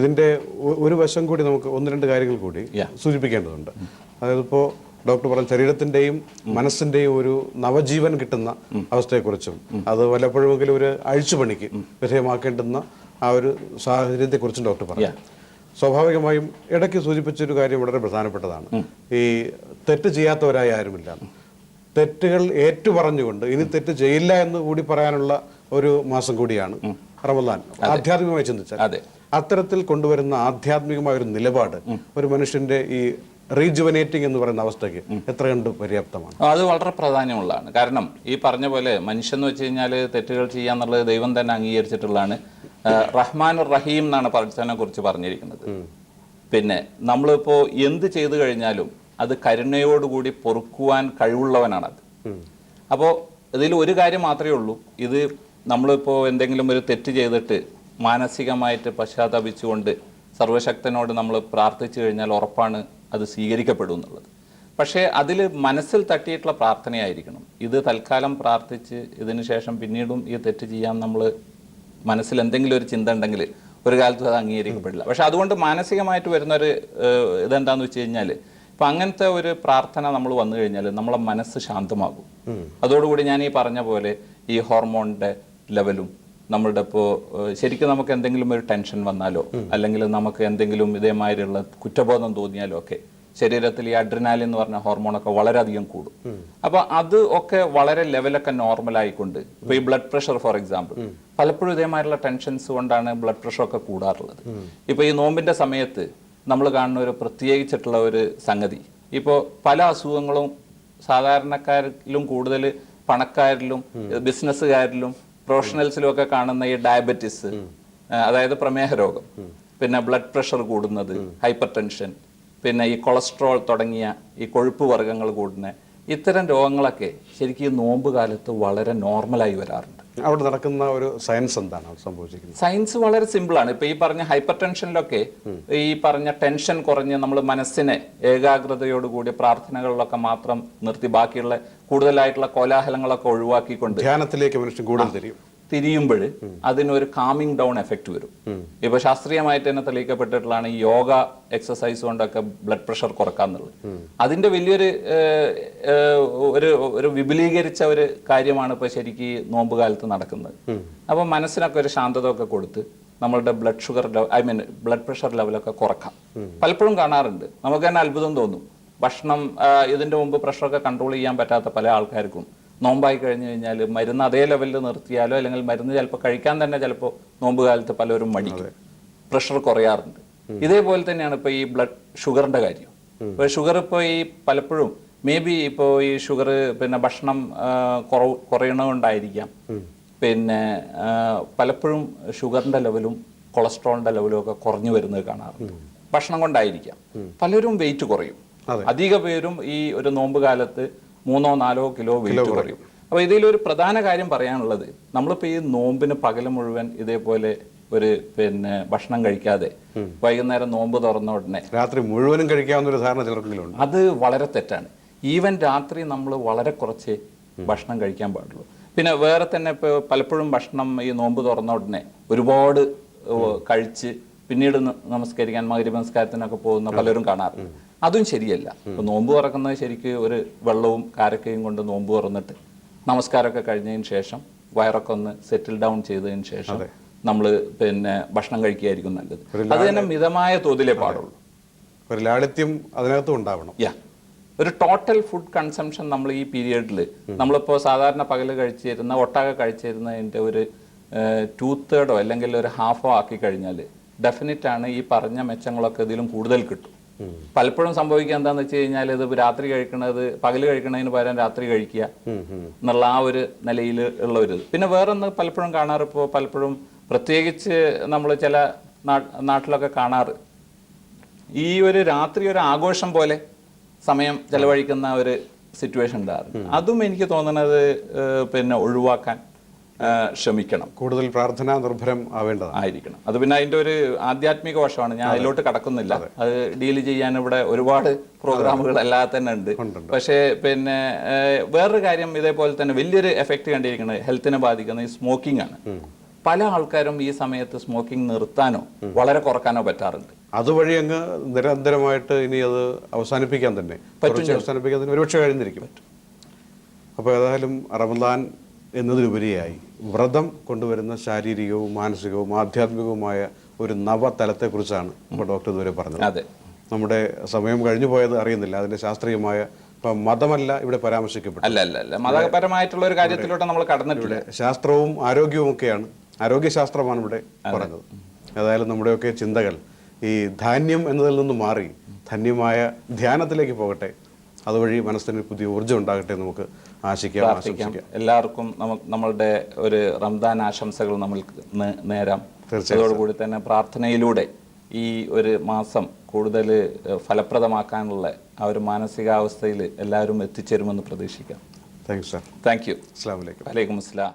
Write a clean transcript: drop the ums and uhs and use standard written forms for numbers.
ഇതിൻ്റെ ഒരു വശം കൂടി നമുക്ക് ഒന്ന് രണ്ട് കാര്യങ്ങൾ കൂടി സൂചിപ്പിക്കേണ്ടതുണ്ട്. അതായത് ഇപ്പോൾ ഡോക്ടർ പറഞ്ഞ ശരീരത്തിൻ്റെയും മനസ്സിൻ്റെയും ഒരു നവജീവൻ കിട്ടുന്ന അവസ്ഥയെക്കുറിച്ചും അത് വല്ലപ്പോഴുമെങ്കിലും ഒരു അഴിച്ചുപണിക്ക് വിധേയമാക്കേണ്ടുന്ന ആ ഒരു സാഹചര്യത്തെക്കുറിച്ചും ഡോക്ടർ പറഞ്ഞു. സ്വാഭാവികമായും ഇടയ്ക്ക് സൂചിപ്പിച്ചൊരു കാര്യം വളരെ പ്രധാനപ്പെട്ടതാണ്. ഈ തെറ്റ് ചെയ്യാത്തവരായി ആരുമില്ല. തെറ്റുകൾ ഏറ്റുപറഞ്ഞുകൊണ്ട് ഇനി തെറ്റ് ചെയ്യില്ല എന്ന് കൂടി പറയാനുള്ള ഒരു മാസം കൂടിയാണ് റമദാൻ. ആധ്യാത്മികമായി ചിന്തിച്ചാൽ അത്തരത്തിൽ കൊണ്ടുവരുന്ന ആധ്യാത്മികമായ ഒരു നിലപാട് ഒരു മനുഷ്യന്റെ ഈ റീജുവനേറ്റിംഗ് എന്ന് പറയുന്ന അവസ്ഥയ്ക്ക് എത്ര കണ്ട് പര്യാപ്തമാണ്? അത് വളരെ പ്രാധാന്യമുള്ളതാണ്. കാരണം ഈ പറഞ്ഞ പോലെ മനുഷ്യൻ എന്ന് വെച്ച് കഴിഞ്ഞാൽ തെറ്റുകൾ ചെയ്യാന്നുള്ളത് ദൈവം തന്നെ അംഗീകരിച്ചിട്ടുള്ളതാണ്. റഹ്മാൻ റഹീം എന്നാണ് പടച്ചവനെ കുറിച്ച് പറഞ്ഞിരിക്കുന്നത്. പിന്നെ നമ്മളിപ്പോ എന്ത് ചെയ്തു കഴിഞ്ഞാലും അത് കരുണയോടുകൂടി പൊറുക്കുവാൻ കഴിവുള്ളവനാണത്. അപ്പോൾ ഇതിൽ ഒരു കാര്യം മാത്രമേ ഉള്ളൂ, ഇത് നമ്മളിപ്പോൾ എന്തെങ്കിലും ഒരു തെറ്റ് ചെയ്തിട്ട് മാനസികമായിട്ട് പശ്ചാത്തപിച്ചുകൊണ്ട് സർവശക്തനോട് നമ്മൾ പ്രാർത്ഥിച്ചു കഴിഞ്ഞാൽ ഉറപ്പാണ് അത് സ്വീകരിക്കപ്പെടും എന്നുള്ളത്. പക്ഷേ അതിൽ മനസ്സിൽ തട്ടിയിട്ടുള്ള പ്രാർത്ഥനയായിരിക്കണം. ഇത് തൽക്കാലം പ്രാർത്ഥിച്ച് ഇതിന് ശേഷം പിന്നീടും ഈ തെറ്റ് ചെയ്യാൻ നമ്മൾ മനസ്സിൽ എന്തെങ്കിലും ഒരു ചിന്ത ഉണ്ടെങ്കിൽ ഒരു കാലത്തും അത് അംഗീകരിക്കപ്പെടില്ല. പക്ഷെ അതുകൊണ്ട് മാനസികമായിട്ട് വരുന്നൊരു ഇതെന്താണെന്ന് വെച്ച് കഴിഞ്ഞാൽ ഇപ്പം അങ്ങനത്തെ ഒരു പ്രാർത്ഥന നമ്മൾ വന്നു കഴിഞ്ഞാൽ നമ്മളെ മനസ്സ് ശാന്തമാകും. അതോടുകൂടി ഞാൻ ഈ പറഞ്ഞ പോലെ ഈ ഹോർമോണിൻ്റെ ലെവലും നമ്മളുടെ ഇപ്പോൾ ശരിക്കും നമുക്ക് എന്തെങ്കിലും ഒരു ടെൻഷൻ വന്നാലോ അല്ലെങ്കിൽ നമുക്ക് എന്തെങ്കിലും ഇതേമാതിരിയുള്ള കുറ്റബോധം തോന്നിയാലോ ഒക്കെ ശരീരത്തിൽ ഈ അഡ്രിനാലിൻ എന്ന് പറഞ്ഞ ഹോർമോണൊക്കെ വളരെയധികം കൂടും. അപ്പോൾ അത് ഒക്കെ വളരെ ലെവലൊക്കെ നോർമലായിക്കൊണ്ട് ഇപ്പോൾ ഈ ബ്ലഡ് പ്രഷർ ഫോർ എക്സാമ്പിൾ പലപ്പോഴും ഇതേമാതിരിയുള്ള ടെൻഷൻസ് കൊണ്ടാണ് ബ്ലഡ് പ്രഷറൊക്കെ കൂടാറുള്ളത്. ഇപ്പോൾ ഈ നോമ്പിൻ്റെ സമയത്ത് നമ്മൾ കാണുന്ന ഒരു പ്രത്യേകിച്ചിട്ടുള്ള ഒരു സംഗതി, ഇപ്പോൾ പല അസുഖങ്ങളും സാധാരണക്കാരിലും കൂടുതൽ പണക്കാരിലും ബിസിനസ്സുകാരിലും പ്രൊഫഷണൽസിലും ഒക്കെ കാണുന്ന ഈ ഡയബറ്റിസ്, അതായത് പ്രമേഹ രോഗം, പിന്നെ ബ്ലഡ് പ്രഷർ കൂടുന്നത്, ഹൈപ്പർ ടെൻഷൻ, പിന്നെ ഈ കൊളസ്ട്രോൾ തുടങ്ങിയ ഈ കൊഴുപ്പ് വർഗ്ഗങ്ങൾ കൂടുന്ന ഇത്തരം രോഗങ്ങളൊക്കെ ശരിക്കും ഈ നോമ്പ് കാലത്ത് വളരെ നോർമലായി വരാറുണ്ട്. അവിടെ നടക്കുന്ന ഒരു സയൻസ് എന്താണ് സംഭവിച്ചിരിക്കുന്നത്? സയൻസ് വളരെ സിമ്പിളാണ്. ഇപ്പൊ ഈ പറഞ്ഞ ഹൈപ്പർ ടെൻഷനിലൊക്കെ ഈ പറഞ്ഞ ടെൻഷൻ കുറഞ്ഞ് നമ്മൾ മനസ്സിനെ ഏകാഗ്രതയോടുകൂടി പ്രാർത്ഥനകളിലൊക്കെ മാത്രം നിർത്തി ബാക്കിയുള്ള കൂടുതലായിട്ടുള്ള കോലാഹലങ്ങളൊക്കെ ഒഴിവാക്കിക്കൊണ്ട് ധ്യാനത്തിലേക്ക് മനുഷ്യൻ കൂടുതൽ തിരിയുമ്പോൾ അതിനൊരു കാമിങ് ഡൗൺ എഫക്റ്റ് വരും. ഇപ്പൊ ശാസ്ത്രീയമായിട്ട് തന്നെ തെളിയിക്കപ്പെട്ടിട്ടുള്ളതാണ് ഈ യോഗ എക്സസൈസ് കൊണ്ടൊക്കെ ബ്ലഡ് പ്രഷർ കുറക്കാന്നുള്ളത്. അതിന്റെ വലിയൊരു ഒരു വിപുലീകരിച്ച ഒരു കാര്യമാണ് ഇപ്പൊ ശരിക്കും നോമ്പ് കാലത്ത് നടക്കുന്നത്. അപ്പൊ മനസ്സിനൊക്കെ ഒരു ശാന്തത ഒക്കെ കൊടുത്ത് നമ്മളുടെ ബ്ലഡ് ഷുഗർ ബ്ലഡ് പ്രഷർ ലെവലൊക്കെ കുറക്കാം. പലപ്പോഴും കാണാറുണ്ട്, നമുക്ക് തന്നെ അത്ഭുതം തോന്നും. ഭക്ഷണം ഇതിന്റെ മുമ്പ് പ്രഷറൊക്കെ കൺട്രോൾ ചെയ്യാൻ പറ്റാത്ത പല ആൾക്കാർക്കും നോമ്പായി കഴിഞ്ഞു കഴിഞ്ഞാൽ മരുന്ന് അതേ ലെവലിൽ നിർത്തിയാലോ അല്ലെങ്കിൽ മരുന്ന് ചിലപ്പോൾ കഴിക്കാൻ തന്നെ ചിലപ്പോൾ നോമ്പ് കാലത്ത് പലരും മടിക്കും, പ്രഷർ കുറയാറുണ്ട്. ഇതേപോലെ തന്നെയാണ് ഇപ്പോൾ ഈ ബ്ലഡ് ഷുഗറിന്റെ കാര്യം. ഇപ്പോൾ ഷുഗർ ഇപ്പോൾ ഈ പലപ്പോഴും മേ ബി ഇപ്പോൾ ഈ ഷുഗർ പിന്നെ ഭക്ഷണം കുറയണതുകൊണ്ടായിരിക്കാം. പിന്നെ പലപ്പോഴും ഷുഗറിന്റെ ലെവലും കൊളസ്ട്രോളിന്റെ ലെവലും ഒക്കെ കുറഞ്ഞു വരുന്നത് കാണാറുണ്ട്. ഭക്ഷണം കൊണ്ടായിരിക്കാം. പലരും വെയിറ്റ് കുറയും. അധിക പേരും ഈ ഒരു നോമ്പ് കാലത്ത് 3-4 കിലോ വെയിറ്റ് കുറയും. അപ്പോൾ ഇതിലൊരു പ്രധാന കാര്യം പറയാനുള്ളത്, നമ്മളിപ്പോൾ ഈ നോമ്പിന് പകല് മുഴുവൻ ഇതേപോലെ ഒരു പിന്നെ ഭക്ഷണം കഴിക്കാതെ വൈകുന്നേരം നോമ്പ് തുറന്ന ഉടനെ രാത്രി മുഴുവനും കഴിക്കാവുന്ന ഒരു ധാരണ ചിലർക്കെങ്കിലും അത് വളരെ തെറ്റാണ്. ഈവൻ രാത്രി നമ്മൾ വളരെ കുറച്ച് ഭക്ഷണം കഴിക്കാൻ പാടുള്ളൂ. പിന്നെ വേറെ തന്നെ ഇപ്പോൾ പലപ്പോഴും ഭക്ഷണം ഈ നോമ്പ് തുറന്ന ഉടനെ ഒരുപാട് കഴിച്ച് പിന്നീട് നമസ്കരിക്കാൻ മഗ്‌രിബ് നമസ്കാരത്തിനൊക്കെ പോകുന്ന പലരും കാണാറുണ്ട്. അതും ശരിയല്ല. ഇപ്പൊ നോമ്പ് തുറക്കുന്നത് ശരിക്ക് ഒരു വെള്ളവും കാരക്കയും കൊണ്ട് നോമ്പ് തുറന്നിട്ട് നമസ്കാരമൊക്കെ കഴിഞ്ഞതിന് ശേഷം വയറൊക്കെ ഒന്ന് സെറ്റിൽ ഡൗൺ ചെയ്തതിന് ശേഷം നമ്മൾ പിന്നെ ഭക്ഷണം കഴിക്കുകയായിരിക്കും നല്ലത്. അത് തന്നെ മിതമായ തോതിലേ പാടുള്ളൂ. ഒരു ലാളിത്യം അതിനകത്തും ഉണ്ടാവണം. ഒരു ടോട്ടൽ ഫുഡ് കൺസംഷൻ നമ്മൾ ഈ പീരിയഡിൽ നമ്മളിപ്പോൾ സാധാരണ പകല് കഴിച്ചിരുന്ന ഒട്ടാകെ കഴിച്ചിരുന്നതിൻ്റെ ഒരു 2/3 അല്ലെങ്കിൽ ഒരു ഹാഫോ ആക്കി കഴിഞ്ഞാൽ ഡെഫിനറ്റ് ആണ് ഈ പറഞ്ഞ മെച്ചങ്ങളൊക്കെ ഇതിലും കൂടുതൽ കിട്ടും. പലപ്പോഴും സംഭവിക്കുക എന്താണെന്ന് വെച്ച് കഴിഞ്ഞാൽ ഇത് രാത്രി കഴിക്കണത് പകല് കഴിക്കണതിന് പകരം രാത്രി കഴിക്കുക എന്നുള്ള ആ ഒരു നിലയിൽ ഉള്ള ഒരു ഇത്. പിന്നെ വേറൊന്ന് പലപ്പോഴും കാണാറ്, ഇപ്പോൾ പലപ്പോഴും പ്രത്യേകിച്ച് നമ്മൾ ചില നാട്ടിലൊക്കെ കാണാറ് ഈ ഒരു രാത്രി ഒരു ആഘോഷം പോലെ സമയം ചെലവഴിക്കുന്ന ഒരു സിറ്റുവേഷൻ ഉണ്ടാകും. അതും എനിക്ക് തോന്നുന്നത് പിന്നെ ഒഴിവാക്കാൻ ശ്രമിക്കണം. കൂടുതൽ പ്രാർത്ഥനാ നിർഭരം ആയിരിക്കണം. അത് പിന്നെ അതിന്റെ ഒരു ആധ്യാത്മിക വശമാണ്. ഞാൻ അതിലോട്ട് കടക്കുന്നില്ല. അത് ഡീൽ ചെയ്യാൻ ഇവിടെ ഒരുപാട് പ്രോഗ്രാമുകൾ അല്ലാതെ തന്നെ ഉണ്ട്. പക്ഷേ പിന്നെ വേറൊരു കാര്യം ഇതേപോലെ തന്നെ വലിയൊരു എഫക്റ്റ് കണ്ടിരിക്കുന്നത് ഹെൽത്തിനെ ബാധിക്കുന്ന ഈ സ്മോക്കിംഗ് ആണ്. പല ആൾക്കാരും ഈ സമയത്ത് സ്മോക്കിംഗ് നിർത്താനോ വളരെ കുറക്കാനോ പറ്റാറുണ്ട്. അതുവഴി അങ്ങ് നിരന്തരമായിട്ട് ഇനി അത് അവസാനിപ്പിക്കാൻ തന്നെ അവസാനിപ്പിക്കാൻ തന്നെ ഒരുപക്ഷെ കഴിഞ്ഞിരിക്കും. അപ്പോൾ ഏതായാലും റമദാൻ എന്നതിലുപരിയായി വ്രതം കൊണ്ടുവരുന്ന ശാരീരികവും മാനസികവും ആധ്യാത്മികവുമായ ഒരു നവതലത്തെക്കുറിച്ചാണ് ഇപ്പോൾ ഡോക്ടർ ഇതുവരെ പറഞ്ഞത്. അതെ, നമ്മുടെ സമയം കഴിഞ്ഞു പോയത് അറിയുന്നില്ല. അതിൻ്റെ ശാസ്ത്രീയമായ ഇപ്പം മതമല്ല ഇവിടെ പരാമർശിക്കപ്പെട്ടു. അല്ല മതപരമായിട്ടുള്ള ഒരു കാര്യത്തിലൂടെ നമ്മൾ കടന്നിട്ടില്ല. ശാസ്ത്രവും ആരോഗ്യവും ഒക്കെയാണ്, ആരോഗ്യശാസ്ത്രമാണ് ഇവിടെ പറഞ്ഞത്. ഏതായാലും നമ്മുടെയൊക്കെ ചിന്തകൾ ഈ ധാന്യം എന്നതിൽ നിന്ന് മാറി ധന്യമായ ധ്യാനത്തിലേക്ക് പോകട്ടെ. അതുവഴി മനസ്സിന് പുതിയ ഊർജ്ജം ഉണ്ടാകട്ടെ നമുക്ക് ആശംസിക്കാം. എല്ലാവർക്കും നമ്മളുടെ ഒരു റംദാൻ ആശംസകൾ നമ്മൾ നേരാം. അതോടുകൂടി തന്നെ പ്രാർത്ഥനയിലൂടെ ഈ ഒരു മാസം കൂടുതൽ ഫലപ്രദമാക്കാനുള്ള ആ ഒരു മാനസികാവസ്ഥയിൽ എല്ലാവരും എത്തിച്ചേരുമെന്ന് പ്രതീക്ഷിക്കാം. Thank you sir. Thank you. അസ്സലാമു അലൈക്കും. വലൈക്കും അസ്സലാം.